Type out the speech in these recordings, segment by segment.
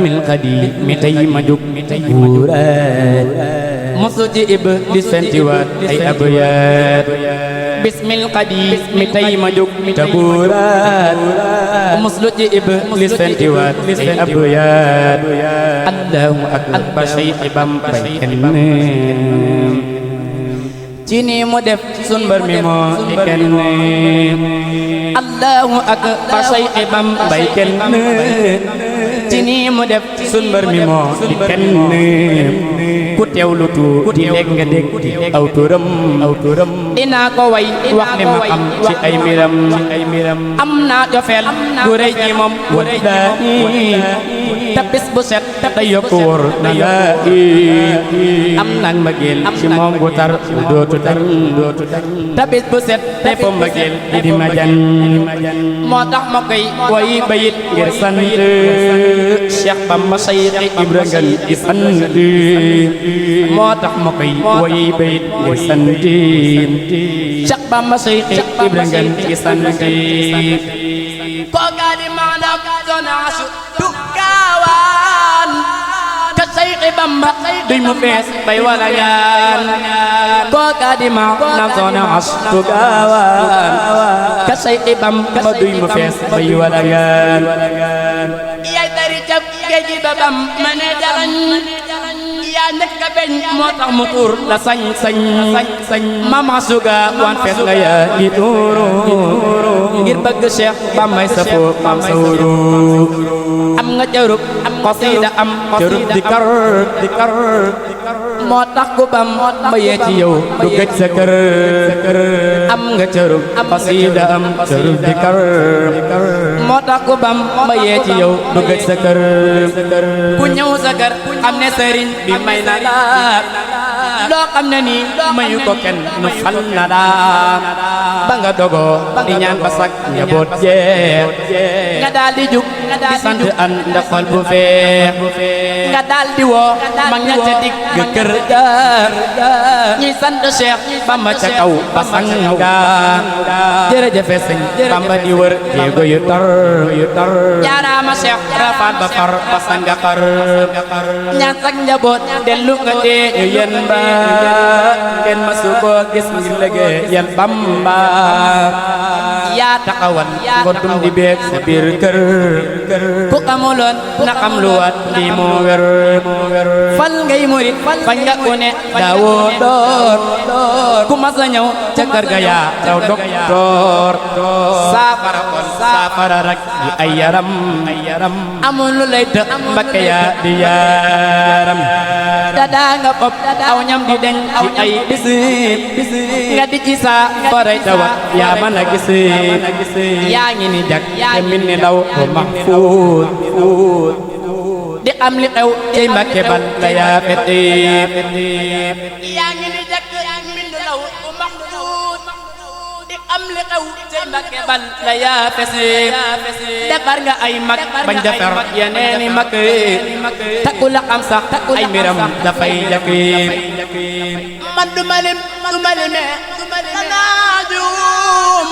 mil xadi mi tey ma jóg buuraat mosu ci iblis fentiwaat ay abyaat bismil xadi mi tey ma jóg te buuraat muslu ci iblis fentiwaat ay abyaat allahu akbar Cheikh Bamba kenn ci ni mu def sun mbër mi moo di kenn allahu akbar Cheikh Bamba kenn ci ni mu def sun mbër mi moo di kenn ku teewlu tuuti léeg nga dégg aw turam dinaa ko way wax ne ma xam ci ay mbiram am naa jofeel gu rëy ci moom wallaahi te bis bu set te yokku wóor na laahi am nag mbëggeel ci moom gu tar dootu dañ te bis bu set te fo mbëggeel di ma jan moo tax ma koy way bayit ngir sant Cheikh Bamba Cheikh Ibra Ngal di sant moo tax ma koy way bayit ngir sant Cheikh Bamba Cheikh Ibra Ngal di sant kooka di maanaam zonaasu du gaawaan ka Cheikh Bamba duy mu fees bay wala gaan kooka di maanaam zonaasu du gaawaan ka Cheikh Bamba duy mu fees bay wala gaan yaay tari cap géej gi ba bam ma ne jarañ yaa nekk beñ moo tax mu tuur la sañ mama suga wan fees nga yaa di tuuru ngir bëgg Cheikh Bambay sa foo mam sawru am nga jarub xasida am jarub di kar moo tax ku bam ma yee ci yow du gëj sa kër am nga jarub xasida am jarub di kar moo tax ku bam ma yee ci yow du gëj sa kër ku ñëw sa kër am ne sëriñ bi may na la loo xam ne nii mayu ko kenn nu fal na daa ba nga dogo di ñaan ba sak njaboot jeex nga daal di jug di sant an ndax xol bu feex nga daal di woo mag ña ca digg kër ga ñuy sant Cheikh Bamba ca kaw ba sang nga jërëjëfe sëñ Bamba di wër jéego yu tar jaaraama Cheikh rafaat ba far ba sang nga far ñaan sak njaboot dellu nga dee ñu yen ba kenn masu ko gis ngir liggéey yal Bamba yaa taxawal ngodum di beeg sa biir kër ku xamuloon na xam lu wat lii moo wér fal ngay murit fañ nga ko ne daawoo door ku mas a ñëw ca kër ga yaa daw doktoor saafara kon saafara rek di ay yaram amul lu lay të mbakke yaa di yaram dadaa nga pop aw ñam di deñ ci ay bisi nga di ci saa faray tawat yaa mën a gis yaa ngi ni jag te min ni law ko mahfuud di am li xew ci Mbakke bal la yaa fete yaa ngi ni jag min ni law ko mahfuud di am li xew ci Mbakke bal la yaa fese defar nga ay mag bañ defar yeneeni mag takku la xam sax ay mbiram dafay jafe man du ma lim danaa juum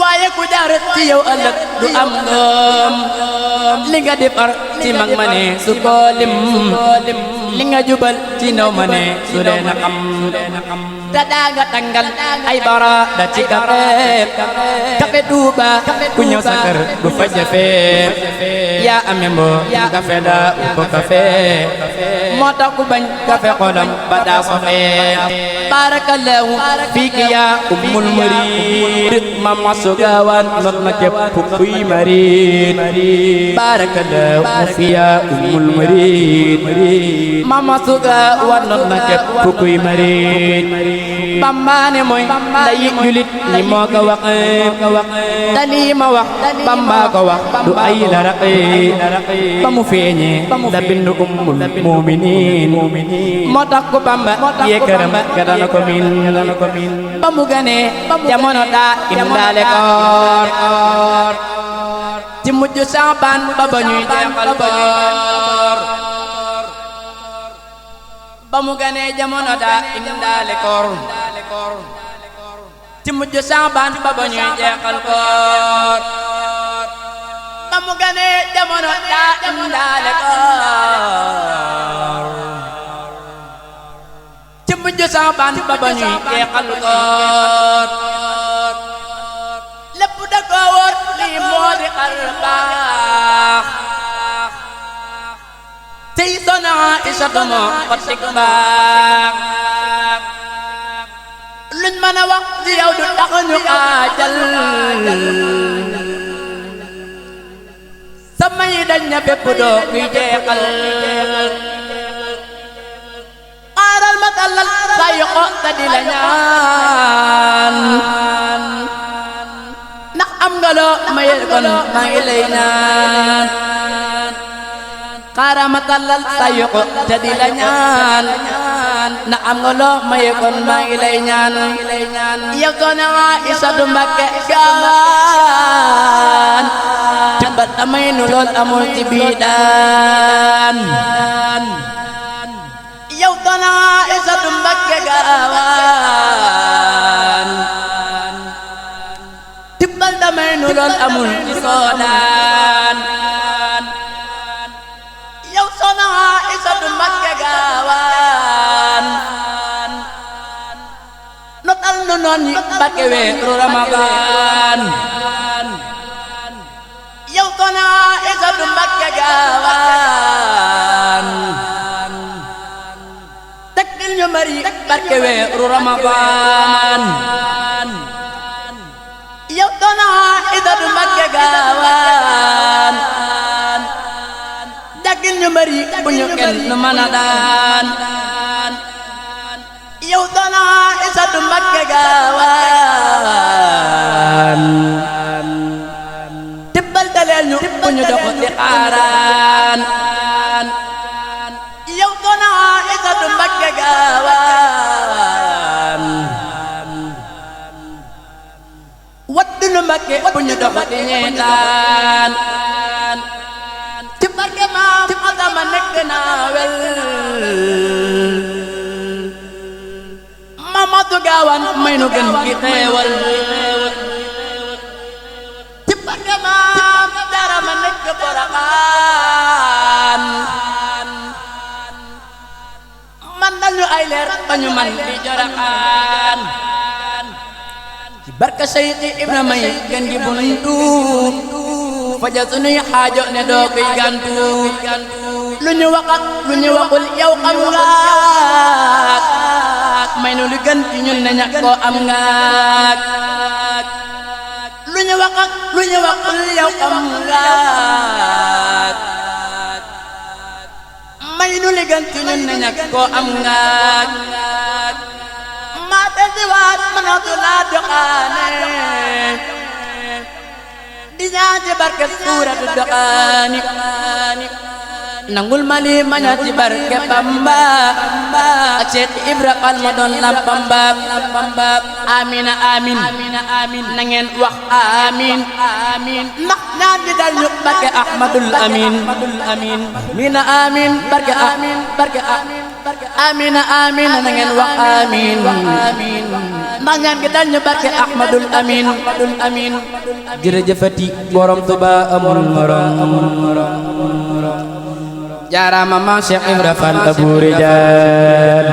waaye ku jaar ci yow ëllëg du am ngëm li nga defar ci mag ma ne su ko lim li nga jubal ci ndaw ma ne su dee na xam dadaa nga tàngal ay bara da ci kafe Tuuba ku ñëw sa kër du fa jafe yaa ame mbo kafe da ubbo kafe moo tax ku bañ kafe xolam ba daa soxe barakallahu fiiki yaa ummul murid mama sugawaan not na képp kuy marid barakallahu fi yaa ummul murid mama sugawaan not na képp kuy marid Bamba ne mooy ndayi julit ñi moo ko wax te lii ma wax Bamba ko wax du ay la raqi ba mu feeñee da bindu ummul mu'minin moo tax ko Bamba yee këram ga dana ko min ba mu ganee jamono daa indaale koor ci mujj Saabaan ba ba ñuy jeexal koor ba mu ganee jamono daa indaale koor ci mujj Saabaan ba ba ñuy jeexal koor ba mu ganee jamono daa indaale koor mujj Saabaan ba ba ñuy jeexal koor lépp da ko wóor lii moo di xar baax tey Soxna Aysatu moo xotti baax luñ mën a wax ci yow du tax ñu xaajal sama yi dañ na bépp doo kuy jeexal xaaral ma tàllal sa yoxo te di la ñaan ndax am nga loo mayel kon maa ngi lay ñaan xaaral ma tàllal sa yoxo te di la ñaan ndax am nga loo mayel kon maa ngi lay ñaan yow Soxna Aysatu Mbakke Gaawaan tibbal damay nu lool amul ci biidaan yow Soxna Aysatu Mbakke Gaawaan tibbal damay nu lool amul ci soodaan yow Soxna Aysatu Mbakke Gaawaan notal nu noon yi barke weeru Ramadan yow Soxna Aysatu Mbakke Gaawaan tekkil ñu mari barke weeru Ramadan yow Soxna Aysatu Mbakke Gaawaan tekkil ñu mari bu ñu kenn mën a daan yow Soxna Aysatu Mbakke Gaawaan tibbal daleel ñu bu ñu dox di xaaraan yow Soxna Aysatu Mbakke Gaawaan wattu nu Mbakke bu ñu dox di ñeetaan ci barke maam Adama nekk naa wel Mamadu Gaawaan may nu gën gi xeewal ci barke maam dara ma nekk Poroxaan man nañu ay leer ba ñu man di Joroxaan ci barke Seydi Ibra may gën gi buntu faja sunuy xaajo ne doo koy gantu lu ñu wax ak lu ñu waxul yow xam nga may nu lu gën ci ñun ne ñàkk koo am nga lu ñu wax ak lu ñu waxul yow xam nga may nu lu gën ci ñun ne ñàkk koo am nga maa tesi waat mënatu laa doxaane di ñaan ci barke suuratu Duxaani nangul mali maña ci barke Bamba ak Seex Ibra Fall ma doon lampam ba amina amin na ngeen wax amin ndax ñaan di dal ñu barke Ahmadul Amin amina amin barke amina na ngeen wax amin ndax ñaan gi dal ñu barke Ahmadul Amin jërëjëfati borom Tuuba amul morom jaaraama Maam Cheikh Ibra Fall Abou Rijal